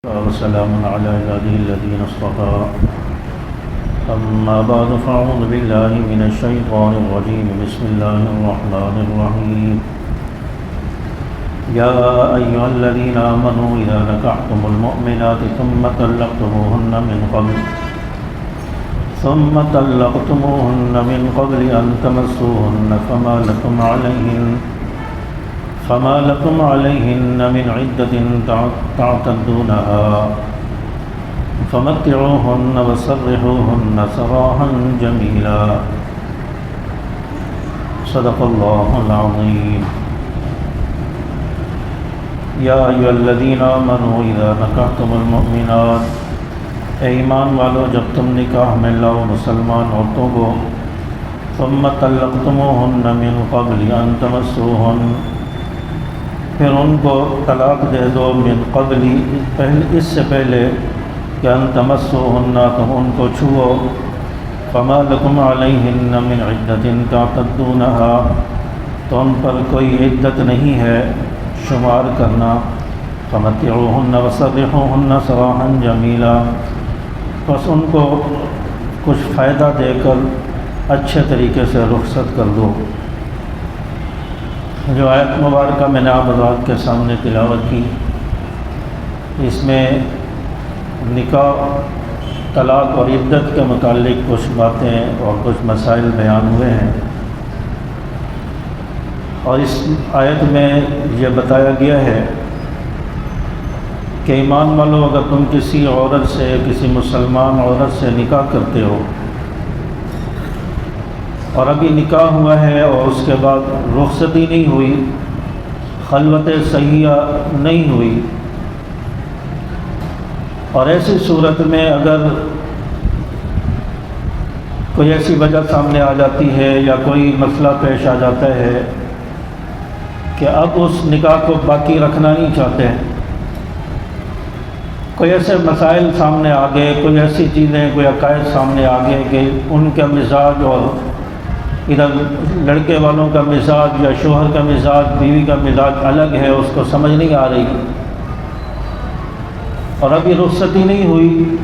وسلام على عباده الذين اصطفى أما بعد فأعوذ بالله من الشيطان الرجيم بسم الله الرحمن الرحيم يا أيها الذين آمنوا إذا نكحتم المؤمنات ثم طلقتموهن من قبل أن تمسوهن فما لكم عليهن من عدة تعتدونها فمتعوهن وسرحوهن سراحا جميلا صدق الله العظيم یا ایھا الذین آمنوا اذا نکحتم المؤمنات، اے ایمان والو جب تم نکاح میں لاؤ مسلمان عورتوں کو، ثم طلقتموہن من قبل ان تمسوہن، پھر ان کو طلاق دے دو من قبل، اس سے پہلے کہ ان تمسوہن، تم ان کو چھو، فما لکم علیہن من عدت تعتدونها، تو ان پر کوئی عدت نہیں ہے شمار کرنا، فمتعوہن وسرحوہن سراحا جمیلا، بس ان کو کچھ فائدہ دے کر اچھے طریقے سے رخصت کر دو۔ جو آیت مبارکہ میں نے آپ حضرات کے سامنے تلاوت کی، اس میں نکاح، طلاق اور عدت کے متعلق کچھ باتیں اور کچھ مسائل بیان ہوئے ہیں، اور اس آیت میں یہ بتایا گیا ہے کہ ایمان والو اگر تم کسی عورت سے، کسی مسلمان عورت سے نکاح کرتے ہو اور ابھی نکاح ہوا ہے اور اس کے بعد رخصتی نہیں ہوئی، خلوت صحیحہ نہیں ہوئی، اور ایسی صورت میں اگر کوئی ایسی وجہ سامنے آ جاتی ہے یا کوئی مسئلہ پیش آ جاتا ہے کہ اب اس نکاح کو باقی رکھنا نہیں چاہتے، کوئی ایسے مسائل سامنے آ گئے، کوئی ایسی چیزیں، کوئی عقائد سامنے آ گئے کہ ان کا مزاج اور ادھر لڑکے والوں کا مزاج یا شوہر کا مزاج، بیوی کا مزاج الگ ہے، اس کو سمجھ نہیں آ رہی، اور ابھی رخصتی نہیں ہوئی،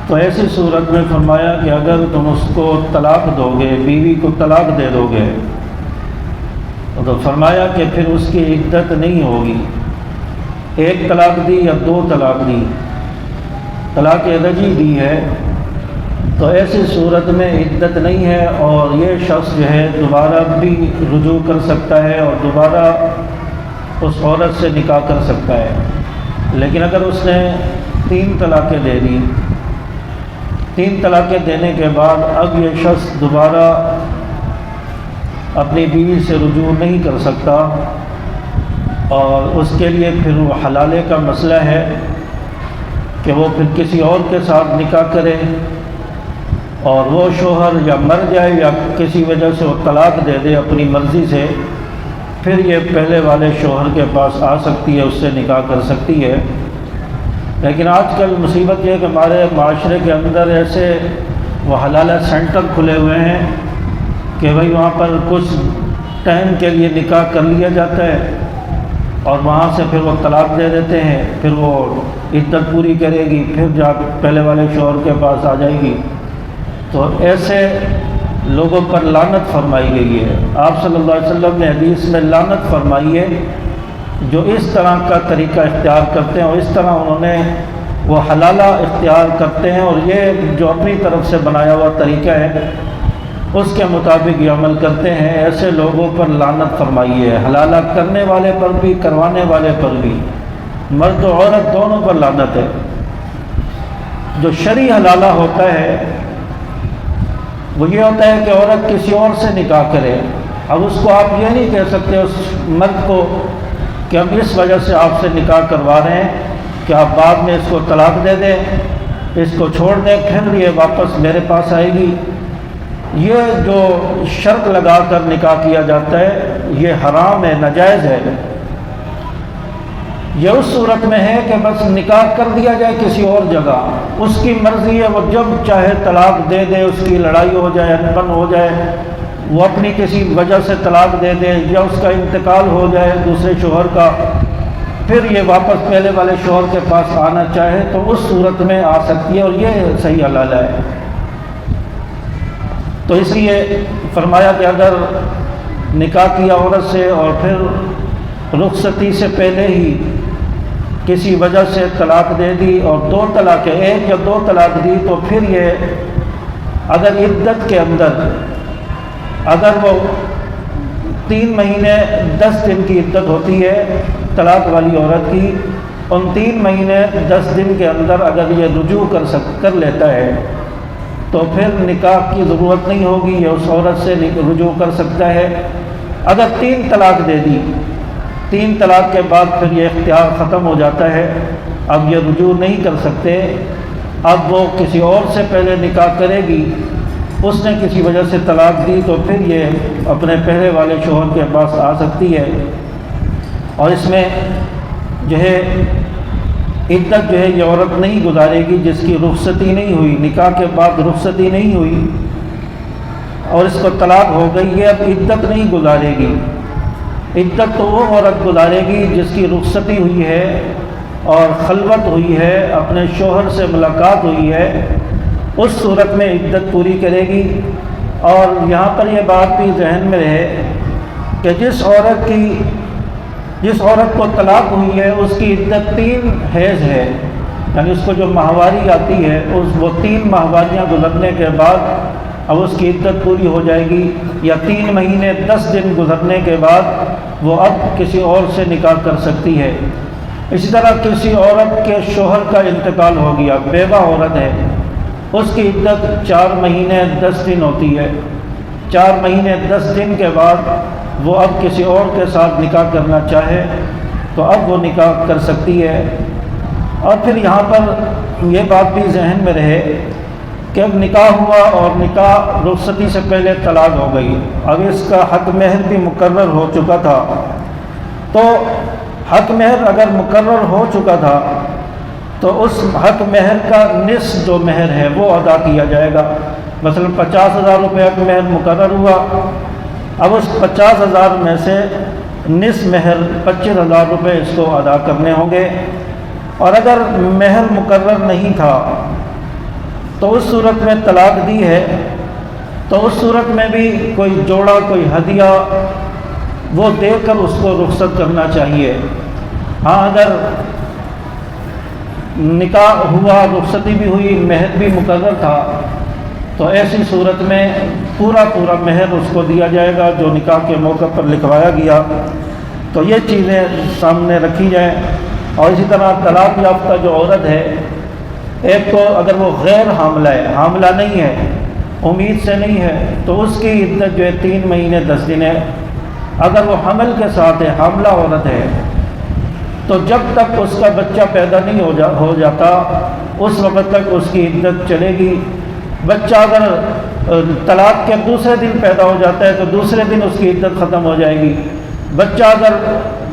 تو ایسی صورت میں فرمایا کہ اگر تم اس کو طلاق دو گے، بیوی کو طلاق دے دو گے، تو فرمایا کہ پھر اس کی عدت نہیں ہوگی، ایک طلاق دی یا دو طلاق دی، طلاق رجعی دی ہے، تو ایسی صورت میں عدت نہیں ہے، اور یہ شخص جو ہے دوبارہ بھی رجوع کر سکتا ہے اور دوبارہ اس عورت سے نکاح کر سکتا ہے۔ لیکن اگر اس نے 3 طلاقیں دے دی، 3 طلاقیں دینے کے بعد اب یہ شخص دوبارہ اپنی بیوی سے رجوع نہیں کر سکتا، اور اس کے لیے پھر وہ حلالے کا مسئلہ ہے کہ وہ پھر کسی اور کے ساتھ نکاح کرے، اور وہ شوہر یا مر جائے یا کسی وجہ سے وہ طلاق دے دے اپنی مرضی سے، پھر یہ پہلے والے شوہر کے پاس آ سکتی ہے، اس سے نکاح کر سکتی ہے۔ لیکن آج کل مصیبت یہ ہے کہ ہمارے معاشرے کے اندر ایسے وہ حلالہ سینٹر کھلے ہوئے ہیں کہ بھئی وہاں پر کچھ ٹائم کے لیے نکاح کر لیا جاتا ہے اور وہاں سے پھر وہ طلاق دے دیتے ہیں، پھر وہ عدت پوری کرے گی، پھر جا پہلے والے شوہر کے پاس آ جائے گی۔ تو ایسے لوگوں پر لعنت فرمائی گئی ہے۔ آپ صلی اللہ علیہ وسلم نے حدیث میں لعنت فرمائی ہے جو اس طرح کا طریقہ اختیار کرتے ہیں، اور اس طرح انہوں نے وہ حلالہ اختیار کرتے ہیں، اور یہ جو اپنی طرف سے بنایا ہوا طریقہ ہے اس کے مطابق یہ عمل کرتے ہیں، ایسے لوگوں پر لعنت فرمائی ہے، حلالہ کرنے والے پر بھی، کروانے والے پر بھی، مرد و عورت دونوں پر لعنت ہے۔ جو شرعی حلالہ ہوتا ہے وہ یہ ہوتا ہے کہ عورت کسی اور سے نکاح کرے، اب اس کو آپ یہ نہیں کہہ سکتے اس مرد کو کہ ہم اس وجہ سے آپ سے نکاح کروا رہے ہیں کہ آپ بعد میں اس کو طلاق دے دیں، اس کو چھوڑ دیں، پھر یہ واپس میرے پاس آئے گی۔ یہ جو شرط لگا کر نکاح کیا جاتا ہے یہ حرام ہے، ناجائز ہے۔ یہ اس صورت میں ہے کہ بس نکاح کر دیا جائے کسی اور جگہ، اس کی مرضی ہے، وہ جب چاہے طلاق دے دے، اس کی لڑائی ہو جائے، انبن ہو جائے، وہ اپنی کسی وجہ سے طلاق دے دے، یا اس کا انتقال ہو جائے دوسرے شوہر کا، پھر یہ واپس پہلے والے شوہر کے پاس آنا چاہے تو اس صورت میں آ سکتی ہے، اور یہ صحیح حلال ہے۔ تو اس لیے فرمایا کہ اگر نکاح کیا عورت سے اور پھر رخصتی سے پہلے ہی کسی وجہ سے طلاق دے دی، اور 2 طلاق، 1 یا 2 طلاق دی، تو پھر یہ اگر عدت کے اندر اگر وہ 3 مہینے 10 دن کی عدت ہوتی ہے طلاق والی عورت کی، ان 3 مہینے 10 دن کے اندر اگر یہ رجوع کر لیتا ہے تو پھر نکاح کی ضرورت نہیں ہوگی، یہ اس عورت سے رجوع کر سکتا ہے۔ اگر 3 طلاق دے دی، 3 طلاق کے بعد پھر یہ اختیار ختم ہو جاتا ہے، اب یہ رجوع نہیں کر سکتے، اب وہ کسی اور سے پہلے نکاح کرے گی، اس نے کسی وجہ سے طلاق دی تو پھر یہ اپنے پہلے والے شوہر کے پاس آ سکتی ہے، اور اس میں جو ہے عدت جو ہے یہ عورت نہیں گزارے گی جس کی رخصتی نہیں ہوئی، نکاح کے بعد رخصتی نہیں ہوئی اور اس کو طلاق ہو گئی، یہ اب عدت نہیں گزارے گی۔ عدت تو وہ عورت گزارے گی جس کی رخصتی ہوئی ہے اور خلوت ہوئی ہے، اپنے شوہر سے ملاقات ہوئی ہے، اس صورت میں عدت پوری کرے گی۔ اور یہاں پر یہ بات بھی ذہن میں رہے کہ جس عورت کو طلاق ہوئی ہے اس کی عدت 3 حیض ہے، یعنی اس کو جو ماہواری آتی ہے وہ 3 ماہواریاں گزرنے کے بعد اب اس کی عدت پوری ہو جائے گی، یا 3 مہینے 10 دن گزرنے کے بعد وہ اب کسی اور سے نکاح کر سکتی ہے۔ اسی طرح کسی عورت کے شوہر کا انتقال ہو گیا، بیوہ عورت ہے، اس کی عدت 4 مہینے 10 دن ہوتی ہے، 4 مہینے 10 دن کے بعد وہ اب کسی اور کے ساتھ نکاح کرنا چاہے تو اب وہ نکاح کر سکتی ہے۔ اور پھر یہاں پر یہ بات بھی ذہن میں رہے کہ اب نکاح ہوا اور نکاح رخصتی سے پہلے طلاق ہو گئی، اب اس کا حق مہر بھی مقرر ہو چکا تھا، تو حق مہر اگر مقرر ہو چکا تھا تو اس حق مہر کا نصف جو مہر ہے وہ ادا کیا جائے گا۔ مثلا 50,000 روپے حق مہر مقرر ہوا، اب اس 50,000 میں سے نصف مہر 25,000 روپے اس کو ادا کرنے ہوں گے۔ اور اگر مہر مقرر نہیں تھا تو اس صورت میں طلاق دی ہے تو اس صورت میں بھی کوئی جوڑا، کوئی ہدیہ وہ دے کر اس کو رخصت کرنا چاہیے۔ ہاں اگر نکاح ہوا، رخصتی بھی ہوئی، مہر بھی مقرر تھا تو ایسی صورت میں پورا مہر اس کو دیا جائے گا جو نکاح کے موقع پر لکھوایا گیا۔ تو یہ چیزیں سامنے رکھی جائیں۔ اور اسی طرح طلاق یافتہ جو عورت ہے، ایک تو اگر وہ غیر حاملہ ہے، حاملہ نہیں ہے، امید سے نہیں ہے، تو اس کی عدت جو ہے 3 مہینے 10 دن ہے۔ اگر وہ حمل کے ساتھ ہے، حاملہ عورت ہے، تو جب تک اس کا بچہ پیدا نہیں ہو جاتا اس وقت تک اس کی عدت چلے گی۔ بچہ اگر طلاق کے دوسرے دن پیدا ہو جاتا ہے تو دوسرے دن اس کی عدت ختم ہو جائے گی۔ بچہ اگر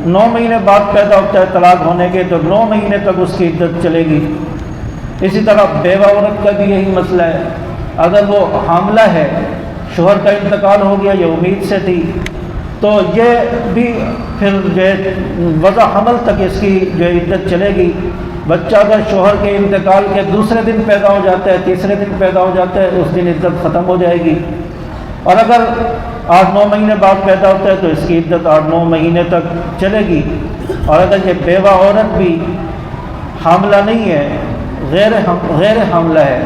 9 مہینے بعد پیدا ہوتا ہے طلاق ہونے کے تو 9 مہینے تک اس کی عدت چلے گی۔ اسی طرح بیوہ عورت کا بھی یہی مسئلہ ہے، اگر وہ حاملہ ہے، شوہر کا انتقال ہو گیا، یہ امید سے تھی، تو یہ بھی پھر وضع حمل تک اس کی جو عدت چلے گی۔ بچہ اگر شوہر کے انتقال کے دوسرے دن پیدا ہو جاتا ہے، تیسرے دن پیدا ہو جاتا ہے، اس دن عدت ختم ہو جائے گی۔ اور اگر 8-9 مہینے بعد پیدا ہوتا ہے تو اس کی عدت 8-9 مہینے تک چلے گی۔ اور اگر یہ بیوہ عورت بھی حاملہ نہیں ہے، غیر حاملہ ہے،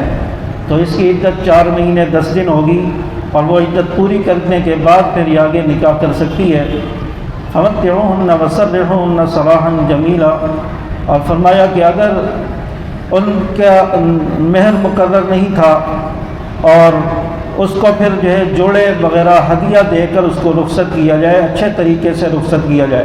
تو اس کی عدت 4 مہینے 10 دن ہوگی، اور وہ عدت پوری کرنے کے بعد پھر یہ آگے نکاح کر سکتی ہے۔ فمتعوہن وسرحوہن سراحا جمیلا، اور فرمایا کہ اگر ان کا مہر مقرر نہیں تھا اور اس کو پھر جو ہے جوڑے وغیرہ ہدیہ دے کر اس کو رخصت کیا جائے، اچھے طریقے سے رخصت کیا جائے۔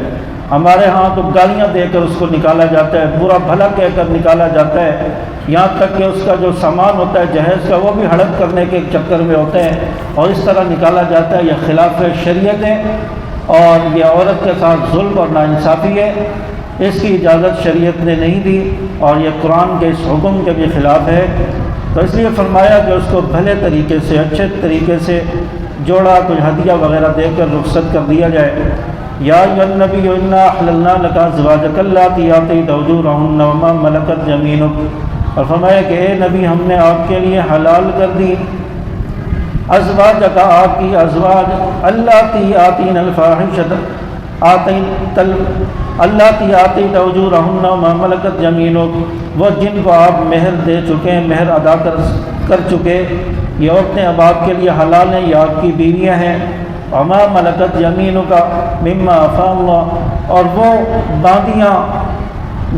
ہمارے ہاں تو گالیاں دے کر اس کو نکالا جاتا ہے، برا بھلا کہہ کر نکالا جاتا ہے، یہاں تک کہ اس کا جو سامان ہوتا ہے جہیز کا وہ بھی ہڑپ کرنے کے چکر میں ہوتے ہیں، اور اس طرح نکالا جاتا ہے۔ یہ خلاف شریعت ہے اور یہ عورت کے ساتھ ظلم اور ناانصافی ہے، اس کی اجازت شریعت نے نہیں دی، اور یہ قرآن کے اس حکم کے بھی خلاف ہے۔ تو اس لیے فرمایا کہ اس کو بھلے طریقے سے، اچھے طریقے سے جوڑا کوئی ہدیہ وغیرہ دے کر رخصت کر دیا جائے۔ یا ایھا النبی انا احللنا لک ازواجک اللاتی آتیت اجورہن وما ملکت یمینک، اور فرمایا کہ اے نبی ہم نے آپ کے لیے حلال کر دی ازواجک آپ کی ازواج اللاتی آتین الفاحشۃ اللاتی آتیت اجورہن وما ملکت یمینک، وہ جن کو آپ مہر دے چکے ہیں، مہر ادا کر چکے، یہ عورتیں اب آپ کے لیے حلال ہیں، یہ آپ کی بیویاں ہیں۔ وما ملکت یمینک مما افاء اللہ، اور وہ باندیاں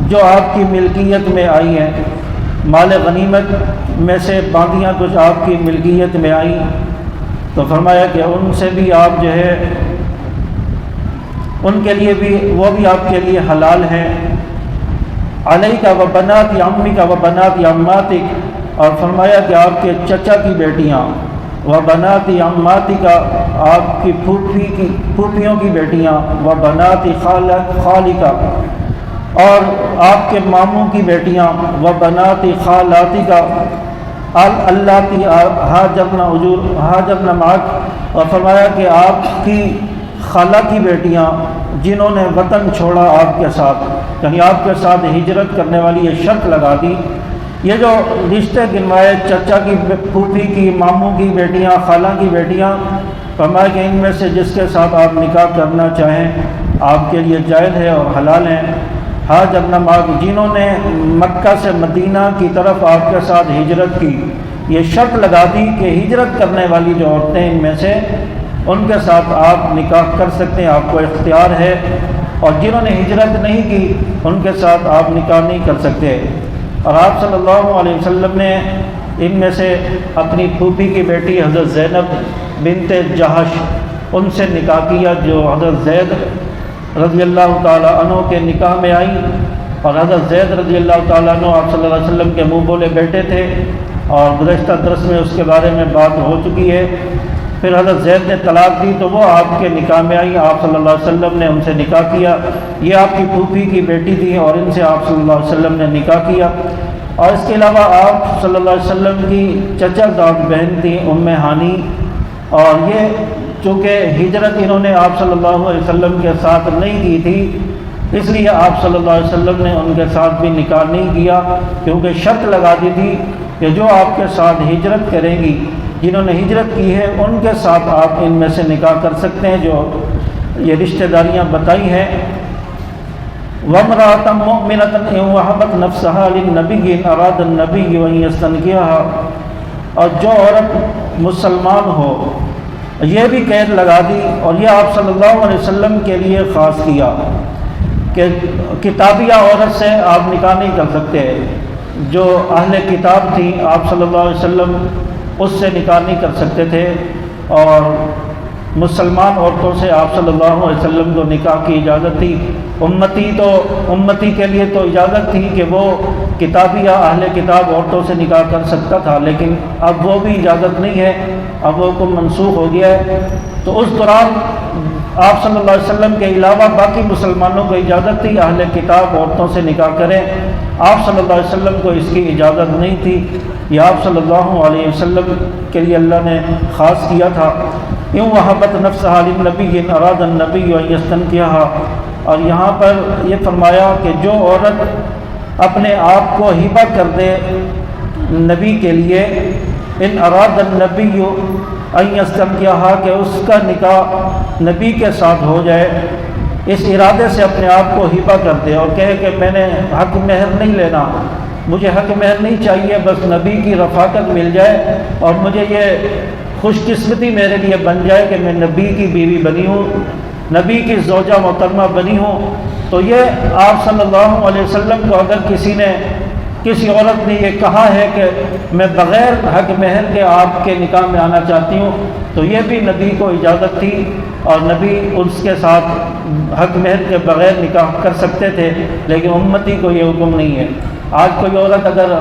جو آپ کی ملکیت میں آئی ہیں، مال غنیمت میں سے باندیاں کچھ آپ کی ملکیت میں آئیں، تو فرمایا کہ ان سے بھی آپ جو ہے ان کے لیے بھی وہ بھی آپ کے لیے حلال ہیں۔ علیک و بنات عمک و بنات عماتک، اور فرمایا کہ آپ کے چچا کی بیٹیاں، و بنات عماتک آپ کی پھوپھیوں کی بیٹیاں، و بنات خالک اور آپ کے ماموں کی بیٹیاں، و بنات خالاتک اللاتی ہاجرن معک، اور فرمایا کہ آپ کی خالہ کی بیٹیاں جنہوں نے وطن چھوڑا آپ کے ساتھ، یعنی آپ کے ساتھ ہجرت کرنے والی یہ شرط لگا دی۔ یہ جو رشتے گنوائے، چچا کی پھوپھی کی، ماموں کی بیٹیاں، خالہ کی بیٹیاں، فرمایا کہ ان میں سے جس کے ساتھ آپ نکاح کرنا چاہیں آپ کے لیے جائز ہے اور حلال ہیں۔ ہاجرن معک، جنہوں نے مکہ سے مدینہ کی طرف آپ کے ساتھ ہجرت کی، یہ شرط لگا دی کہ ہجرت کرنے والی جو عورتیں ان میں سے ان کے ساتھ آپ نکاح کر سکتے ہیں، آپ کو اختیار ہے، اور جنہوں نے ہجرت نہیں کی ان کے ساتھ آپ نکاح نہیں کر سکتے۔ اور آپ صلی اللہ علیہ وسلم نے ان میں سے اپنی پھوپھی کی بیٹی حضرت زینب بنت جہش ان سے نکاح کیا، جو حضرت زید رضی اللہ تعالیٰ عنہ کے نکاح میں آئی، اور حضرت زید رضی اللہ تعالیٰ عنہ آپ صلی اللہ علیہ وسلم کے منہ بولے بیٹے تھے، اور گزشتہ درس میں اس کے بارے میں بات ہو چکی ہے۔ پھر حضرت زید نے طلاق دی تو وہ آپ کے نکاح میں آئی، آپ صلی اللہ علیہ وسلم نے ان سے نکاح کیا، یہ آپ کی پھوپھی کی بیٹی تھی اور ان سے آپ صلی اللہ علیہ وسلم نے نکاح کیا۔ اور اس کے علاوہ آپ صلی اللہ علیہ وسلم کی چچا زاد بہن تھی ام ہانی، اور یہ چونکہ ہجرت انہوں نے آپ صلی اللہ علیہ وسلم کے ساتھ نہیں کی تھی، اس لیے آپ صلی اللہ علیہ وسلم نے ان کے ساتھ بھی نکاح نہیں کیا، کیونکہ شرط لگا دی تھی کہ جو آپ کے ساتھ ہجرت کریں گی، جنہوں نے ہجرت کی ہے ان کے ساتھ آپ ان میں سے نکاح کر سکتے ہیں، جو یہ رشتہ داریاں بتائی ہیں۔ وَامْرَأَةً مُؤْمِنَةً إِنْ وَهَبَتْ نَفْسَهَا لِلنَّبِيِّ إِنْ أَرَادَ النَّبِيُّ أَنْ يَسْتَنْكِحَهَا، اور جو عورت مسلمان ہو، یہ بھی قید لگا دی، اور یہ آپ صلی اللہ علیہ وسلم کے لیے خاص کیا کہ کتابیہ عورت سے آپ نکاح نہیں کر سکتے، جو اہل کتاب تھی آپ صلی اللہ علیہ وسلم اس سے نکاح نہیں کر سکتے تھے، اور مسلمان عورتوں سے آپ صلی اللہ علیہ وسلم کو نکاح کی اجازت تھی۔ امتی کے لیے تو اجازت تھی کہ وہ کتابی یا اہل کتاب عورتوں سے نکاح کر سکتا تھا، لیکن اب وہ بھی اجازت نہیں ہے، اب وہ حکم منسوخ ہو گیا ہے۔ تو اس دوران آپ صلی اللہ علیہ وسلم کے علاوہ باقی مسلمانوں کو اجازت تھی اہل کتاب عورتوں سے نکاح کریں، آپ صلی اللہ علیہ وسلم کو اس کی اجازت نہیں تھی، یہ آپ صلی اللہ علیہ وسلم کے لیے اللہ نے خاص کیا تھا۔ یوں وہبت نفسہا للنبی ان اراد النبی ان یستنکحها، اور یہاں پر یہ فرمایا کہ جو عورت اپنے آپ کو ہبہ کر دے نبی کے لیے، ان اراد النبی ان یستنکحها، کہ اس کا نکاح نبی کے ساتھ ہو جائے، اس ارادے سے اپنے آپ کو ہبہ کر دے اور کہے کہ میں نے حق مہر نہیں لینا، مجھے حق مہر نہیں چاہیے، بس نبی کی رفاقت مل جائے اور مجھے یہ خوش قسمتی میرے لیے بن جائے کہ میں نبی کی بیوی بنی ہوں، نبی کی زوجہ محترمہ بنی ہوں۔ تو یہ آپ صلی اللہ علیہ وسلم کو اگر کسی عورت نے یہ کہا ہے کہ میں بغیر حق مہر کے آپ کے نکاح میں آنا چاہتی ہوں، تو یہ بھی نبی کو اجازت تھی اور نبی اس کے ساتھ حق مہر کے بغیر نکاح کر سکتے تھے، لیکن امتی کو یہ حکم نہیں ہے۔ آج کوئی عورت اگر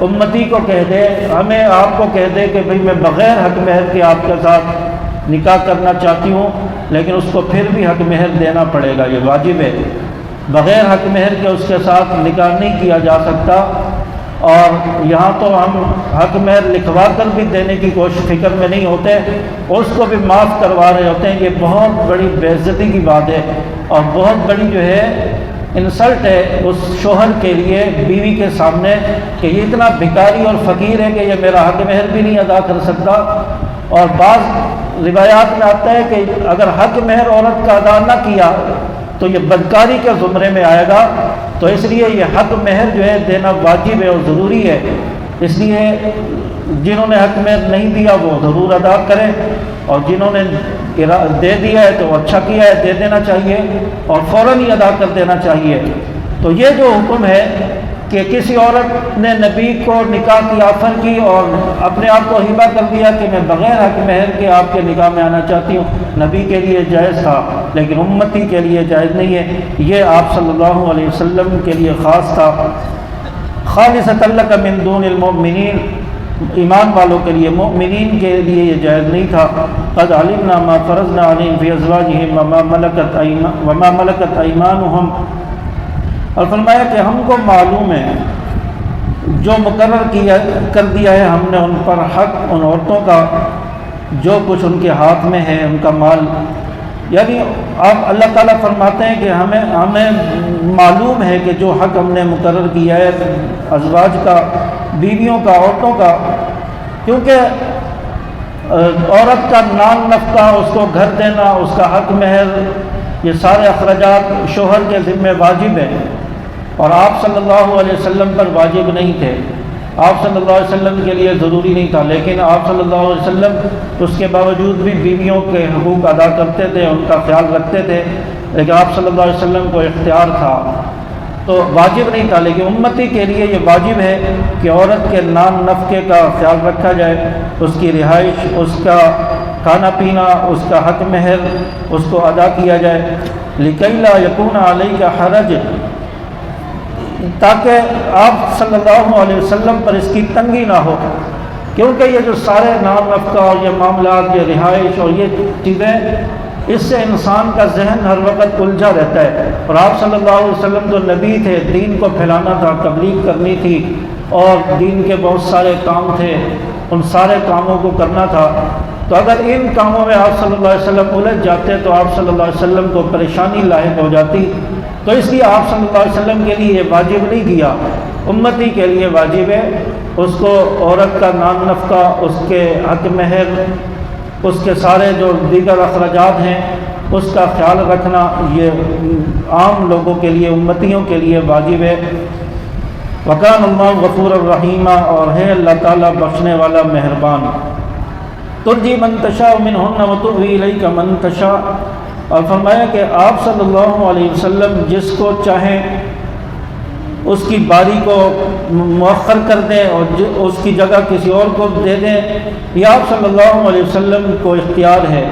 امتی کو کہہ دے، ہمیں آپ کو کہہ دے کہ بھئی میں بغیر حق مہر کے آپ کے ساتھ نکاح کرنا چاہتی ہوں، لیکن اس کو پھر بھی حق مہر دینا پڑے گا، یہ واجب ہے، بغیر حق مہر کے اس کے ساتھ نکاح نہیں کیا جا سکتا۔ اور یہاں تو ہم حق مہر لکھوا کر بھی دینے کی فکر میں نہیں ہوتے، اس کو بھی معاف کروا رہے ہوتے ہیں۔ یہ بہت بڑی بے عزتی کی بات ہے اور بہت بڑی جو ہے انسلٹ ہے اس شوہر کے لیے بیوی کے سامنے کہ یہ اتنا بھکاری اور فقیر ہے کہ یہ میرا حق مہر بھی نہیں ادا کر سکتا۔ اور بعض روایات میں آتا ہے کہ اگر حق مہر عورت کا ادا نہ کیا تو یہ بدکاری کے زمرے میں آئے گا، تو اس لیے یہ حق مہر جو ہے دینا واجب ہے اور ضروری ہے۔ اس لیے جنہوں نے حق مہر نہیں دیا وہ ضرور ادا کریں، اور جنہوں نے دے دیا ہے تو اچھا کیا ہے، دے دینا چاہیے اور فوراً ہی ادا کر دینا چاہیے۔ تو یہ جو حکم ہے کہ کسی عورت نے نبی کو نکاح کی آفر کی اور اپنے آپ کو ہبہ کر دیا کہ میں بغیر حق مہر کے آپ کے نکاح میں آنا چاہتی ہوں، نبی کے لیے جائز تھا لیکن امتی کے لیے جائز نہیں ہے۔ یہ آپ صلی اللہ علیہ وسلم کے لیے خاص تھا۔ خالصۃ لک من دون المؤمنین، ایمان والوں کے لیے، مؤمنین کے لیے یہ جائز نہیں تھا۔ قد علمنا ما فرضنا علیہم فی ازواجہم وما ملکت ایمانہم، اور فرمایا کہ ہم کو معلوم ہے جو مقرر کر دیا ہے ہم نے ان پر حق ان عورتوں کا جو کچھ ان کے ہاتھ میں ہے، ان کا مال۔ یعنی اب اللہ تعالیٰ فرماتے ہیں کہ ہمیں معلوم ہے کہ جو حق ہم نے مقرر کیا ہے ازواج کا، بیویوں کا، عورتوں کا، کیونکہ عورت کا نان نفقہ، اس کو گھر دینا، اس کا حق مہر، یہ سارے اخراجات شوہر کے ذمہ واجب ہیں، اور آپ صلی اللہ علیہ وسلم پر واجب نہیں تھے۔ آپ صلی اللہ علیہ وسلم کے لیے ضروری نہیں تھا، لیکن آپ صلی اللہ علیہ وسلم اس کے باوجود بھی بیویوں کے حقوق ادا کرتے تھے، ان کا خیال رکھتے تھے، لیکن آپ صلی اللہ علیہ وسلم کو اختیار تھا تو واجب نہیں تھا۔ لیکن امتی کے لیے یہ واجب ہے کہ عورت کے نان نفقے کا خیال رکھا جائے، اس کی رہائش، اس کا کھانا پینا، اس کا حق مہر، اس کو ادا کیا جائے۔ لِكَيْ لَا يَكُونَ عَلَيْكَ حَرَجٌ، تاکہ آپ صلی اللہ علیہ وسلم پر اس کی تنگی نہ ہو، کیونکہ یہ جو سارے نام نفقہ اور یہ معاملات، یہ رہائش اور یہ چیزیں، اس سے انسان کا ذہن ہر وقت الجھا رہتا ہے۔ اور آپ صلی اللہ علیہ وسلم تو نبی تھے، دین کو پھیلانا تھا، تبلیغ کرنی تھی، اور دین کے بہت سارے کام تھے، ان سارے کاموں کو کرنا تھا۔ تو اگر ان کاموں میں آپ صلی اللہ علیہ وسلم الجھ جاتے تو آپ صلی اللہ علیہ وسلم کو پریشانی لاحق ہو جاتی۔ تو اس لیے آپ صلی اللہ علیہ وسلم کے لیے یہ واجب نہیں کیا، امتی کے لیے واجب ہے۔ اس کو عورت کا نان نفقہ، اس کے حق مہر، اس کے سارے جو دیگر اخراجات ہیں، اس کا خیال رکھنا یہ عام لوگوں کے لیے، امتیوں کے لیے واجب ہے۔ وَكَانَ اللَّهُ غَفُورًا رَحِيمًا، اور ہے اللہ تعالیٰ بخشنے والا، مہربان۔ ترجی من تشاء منہن وتؤوی الیک من تشاء، اور فرمایا کہ آپ صلی اللہ علیہ وسلم جس کو چاہیں اس کی باری کو مؤخر کر دیں اور اس کی جگہ کسی اور کو دے دیں، یہ آپ صلی اللہ علیہ وسلم کو اختیار ہے۔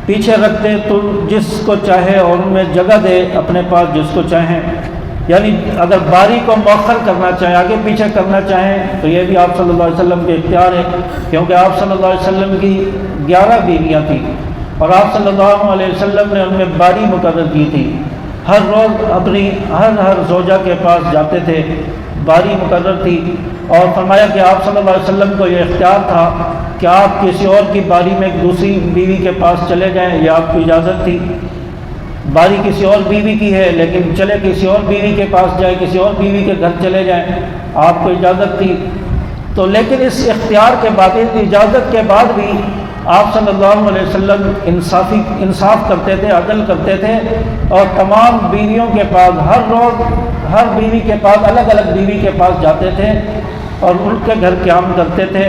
پیچھے رکھ دیں تو جس کو چاہے اور ان میں جگہ دے اپنے پاس جس کو چاہیں، یعنی اگر باری کو مؤخر کرنا چاہیں، آگے پیچھے کرنا چاہیں، تو یہ بھی آپ صلی اللہ علیہ وسلم کے اختیار ہے، کیونکہ آپ صلی اللہ علیہ وسلم کی 11 بیویاں تھیں اور آپ صلی اللہ علیہ وسلم نے ان میں باری مقرر کی تھی۔ ہر روز اپنی ہر زوجہ کے پاس جاتے تھے، باری مقرر تھی، اور فرمایا کہ آپ صلی اللہ علیہ وسلم کو یہ اختیار تھا کہ آپ کسی اور کی باری میں دوسری بیوی کے پاس چلے جائیں، یہ آپ کو اجازت تھی۔ باری کسی اور بیوی کی ہے لیکن چلے کسی اور بیوی کے پاس جائے، کسی اور بیوی کے گھر چلے جائیں، آپ کو اجازت تھی۔ تو لیکن اس اختیار کے بعد، اس اجازت کے بعد بھی آپ صلی اللہ علیہ وسلم انصاف کرتے تھے، عدل کرتے تھے، اور تمام بیویوں کے پاس ہر روز ہر بیوی کے پاس، الگ الگ بیوی کے پاس جاتے تھے اور ان کے گھر قیام کرتے تھے۔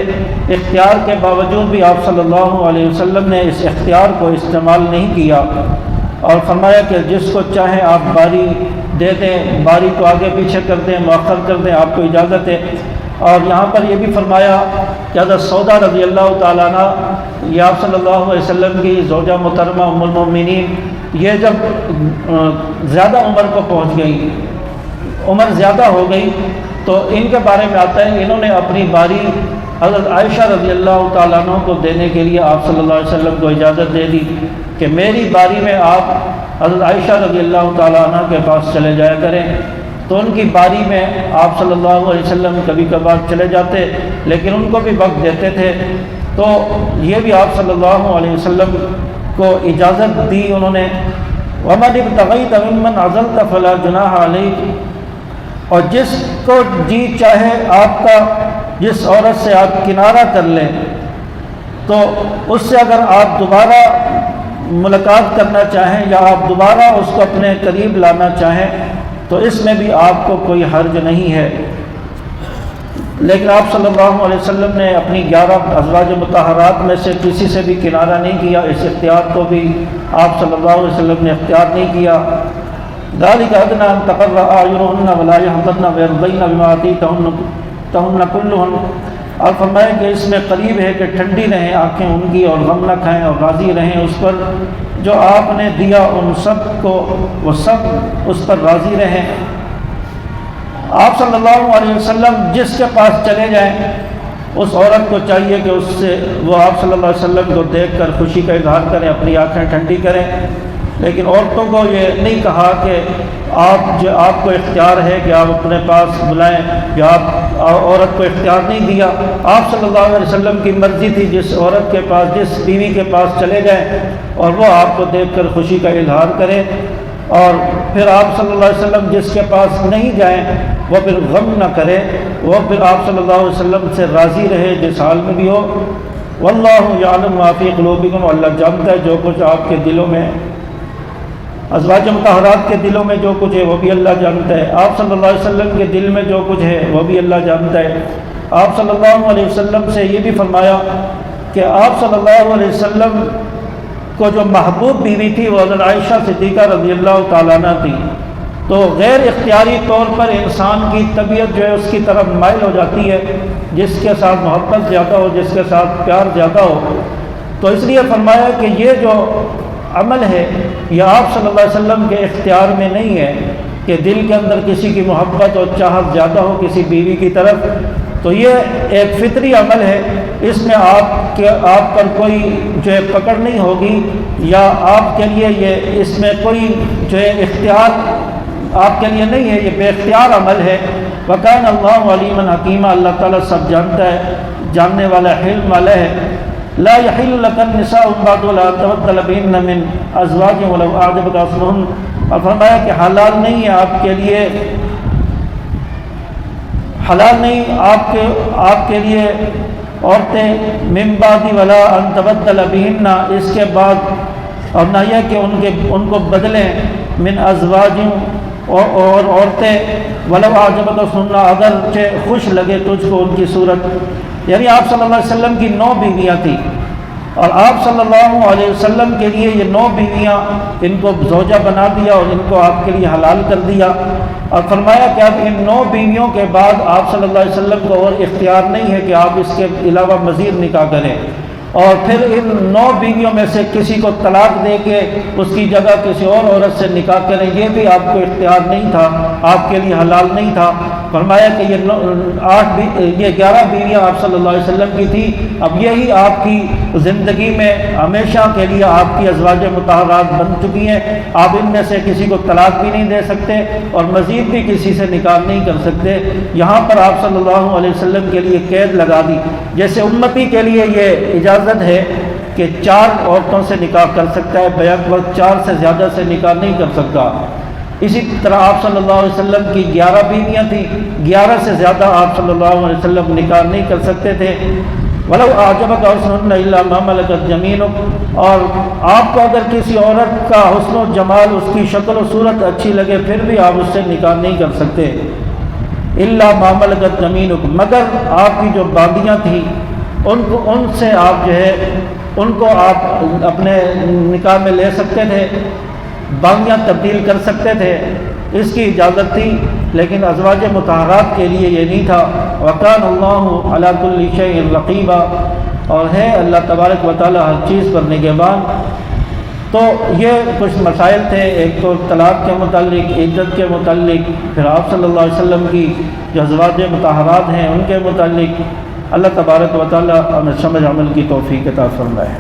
اختیار کے باوجود بھی آپ صلی اللہ علیہ وسلم نے اس اختیار کو استعمال نہیں کیا، اور فرمایا کہ جس کو چاہیں آپ باری دے دیں، باری کو آگے پیچھے کر دیں، مؤخر کر دیں، آپ کو اجازت ہے۔ اور یہاں پر یہ بھی فرمایا کہ حضرت سودا رضی اللہ تعالیٰ عنہ، یہ آپ صلی اللہ علیہ وسلم کی زوجہ محترمہ ام المؤمنین، یہ جب زیادہ عمر کو پہنچ گئی، عمر زیادہ ہو گئی، تو ان کے بارے میں آتا ہے انہوں نے اپنی باری حضرت عائشہ رضی اللہ تعالیٰ عنہ کو دینے کے لیے آپ صلی اللہ علیہ وسلم کو اجازت دے دی کہ میری باری میں آپ حضرت عائشہ رضی اللہ تعالیٰ عنہ کے پاس چلے جایا کریں۔ تو ان کی باری میں آپ صلی اللہ علیہ وسلم کبھی کبھار چلے جاتے، لیکن ان کو بھی وقت دیتے تھے۔ تو یہ بھی آپ صلی اللہ علیہ وسلم کو اجازت دی انہوں نے، وَمَنِ ابْتَغَيْتَ مِمَّنْ عَزَلْتَ فَلَا جُنَاحَ عَلَيْكَ، اور جس کو جی چاہے آپ کا جس عورت سے آپ کنارہ کر لیں تو اس سے اگر آپ دوبارہ ملاقات کرنا چاہیں یا آپ دوبارہ اس کو اپنے قریب لانا چاہیں تو اس میں بھی آپ کو کوئی حرج نہیں ہے۔ لیکن آپ صلی اللہ علیہ وسلم نے اپنی 11 ازواج مطہرات میں سے کسی سے بھی کنارہ نہیں کیا، اس اختیار کو بھی آپ صلی اللہ علیہ وسلم نے اختیار نہیں کیا۔ ذَلِكَ أَدْنَىٰ أَن تَقَرَّ أَعْيُنُهُنَّ وَلَا يَحْزَنَّ وَيَرْضَيْنَ بِمَا آتَيْتُهُنَّ كُلُّهُنَّ، اور فرمایا کہ اس میں قریب ہے کہ ٹھنڈی رہیں آنکھیں ان کی اور غم نہ کھائیں اور راضی رہیں اس پر جو آپ نے دیا ان سب کو، وہ سب اس پر راضی رہیں۔ آپ صلی اللہ علیہ وسلم جس کے پاس چلے جائیں اس عورت کو چاہیے کہ اس سے وہ آپ صلی اللہ علیہ وسلم کو دیکھ کر خوشی کا اظہار کریں، اپنی آنکھیں ٹھنڈی کریں۔ لیکن عورتوں کو یہ نہیں کہا کہ آپ کو اختیار ہے کہ آپ اپنے پاس بلائیں، یا آپ عورت کو اختیار نہیں دیا۔ آپ صلی اللہ علیہ وسلم کی مرضی تھی جس عورت کے پاس، جس بیوی کے پاس چلے جائیں اور وہ آپ کو دیکھ کر خوشی کا اظہار کرے، اور پھر آپ صلی اللہ علیہ وسلم جس کے پاس نہیں جائیں وہ پھر غم نہ کرے، وہ پھر آپ صلی اللہ علیہ وسلم سے راضی رہے جس حال میں بھی ہو۔ واللہ یعلم ما فی قلوبکم، اللہ جانتا ہے جو کچھ آپ کے دلوں میں، ازواج مطہرات کے دلوں میں جو کچھ ہے وہ بھی اللہ جانتا ہے، آپ صلی اللہ علیہ وسلم کے دل میں جو کچھ ہے وہ بھی اللہ جانتا ہے۔ آپ صلی اللہ علیہ وسلم سے یہ بھی فرمایا کہ آپ صلی اللہ علیہ وسلم کو جو محبوب بیوی تھی وہ حضرت عائشہ صدیقہ رضی اللہ تعالیٰ عنہ تھی۔ تو غیر اختیاری طور پر انسان کی طبیعت جو ہے اس کی طرف مائل ہو جاتی ہے، جس کے ساتھ محبت زیادہ ہو، جس کے ساتھ پیار زیادہ ہو۔ تو اس لیے فرمایا کہ یہ جو عمل ہے یہ آپ صلی اللہ علیہ وسلم کے اختیار میں نہیں ہے کہ دل کے اندر کسی کی محبت اور چاہت زیادہ ہو کسی بیوی کی طرف، تو یہ ایک فطری عمل ہے، اس میں آپ پر کوئی جو ہے پکڑ نہیں ہوگی، یا آپ کے لیے یہ اس میں کوئی جو ہے اختیار آپ کے لیے نہیں ہے، یہ بے اختیار عمل ہے۔ وَكَانَ اللَّهُ عَلِيمًا حَكِيمًا، اللہ تعالیٰ سب جانتا ہے، جاننے والا، حلم والا ہے۔ لا يحل لك النساء بعد ولا تبدل بهن من ازواج ولو اعجبك حسنهن، اور فرمایا کہ حلال نہیں ہے آپ کے لیے، حلال نہیں آپ کے لیے عورتیں من بعد ولا ان تبدل بهن، اس کے بعد، اور نہ یہ کہ ان کو بدلیں، من ازواج، اور عورتیں، ولو اعجبك حسنهن، اگر خوش لگے تجھ کو ان کی صورت۔ یعنی آپ صلی اللہ علیہ وسلم کی 9 بیویاں تھیں، اور آپ صلی اللہ علیہ وسلم کے لیے یہ 9 بیویاں ان کو زوجہ بنا دیا اور ان کو آپ کے لیے حلال کر دیا، اور فرمایا کہ اب ان 9 بیویوں کے بعد آپ صلی اللہ علیہ وسلم کو اور اختیار نہیں ہے کہ آپ اس کے علاوہ مزید نکاح کریں، اور پھر ان 9 بیویوں میں سے کسی کو طلاق دے کے اس کی جگہ کسی اور عورت سے نکاح کریں، یہ بھی آپ کو اختیار نہیں تھا، آپ کے لیے حلال نہیں تھا۔ فرمایا کہ یہ 11 بیویاں آپ صلی اللہ علیہ وسلم کی تھی، اب یہی آپ کی زندگی میں ہمیشہ کے لیے آپ کی ازواج مطہرات بن چکی ہیں، آپ ان میں سے کسی کو طلاق بھی نہیں دے سکتے اور مزید بھی کسی سے نکاح نہیں کر سکتے۔ یہاں پر آپ صلی اللہ علیہ وسلم کے لیے قید لگا دی، جیسے امتی کے لیے یہ اجازت ہے کہ 4 عورتوں سے نکاح کر سکتا ہے، بیک وقت 4 سے زیادہ سے نکاح نہیں کر سکتا۔ اسی طرح آپ صلی اللہ علیہ وسلم کی 11 بیویاں تھیں، 11 سے زیادہ آپ صلی اللہ علیہ وسلم نکاح نہیں کر سکتے تھے۔ وَلَوْ أَعْجَبَكَ حُسْنُهُنَّ إِلَّا مَا مَلَكَتْ يَمِينُكَ، اور آپ کو اگر کسی عورت کا حسن و جمال، اس کی شکل و صورت اچھی لگے پھر بھی آپ اس سے نکاح نہیں کر سکتے۔ إِلَّا مَا مَلَكَتْ يَمِينُكَ، مگر آپ کی جو باندیاں تھیں ان سے آپ جو ہے ان کو آپ اپنے نکاح میں لے سکتے تھے، باندیاں تبدیل کر سکتے تھے، اس کی اجازت تھی، لیکن ازواج مطہرات کے لیے یہ نہیں تھا۔ وَكَانَ اللَّهُ عَلَى كُلِّ شَيْءٍ رَقِيبًا، اور ہے اللہ تبارک و تعالیٰ ہر چیز پر نگہبان۔ تو یہ کچھ مسائل تھے، ایک تو طلاق کے متعلق، عدت کے متعلق، پھر آپ صلی اللہ علیہ وسلم کی جو ازواج مطہرات ہیں ان کے متعلق۔ اللہ تبارک و تعالیٰ ہمیں سمجھ عمل کی توفیق عطا فرمائے۔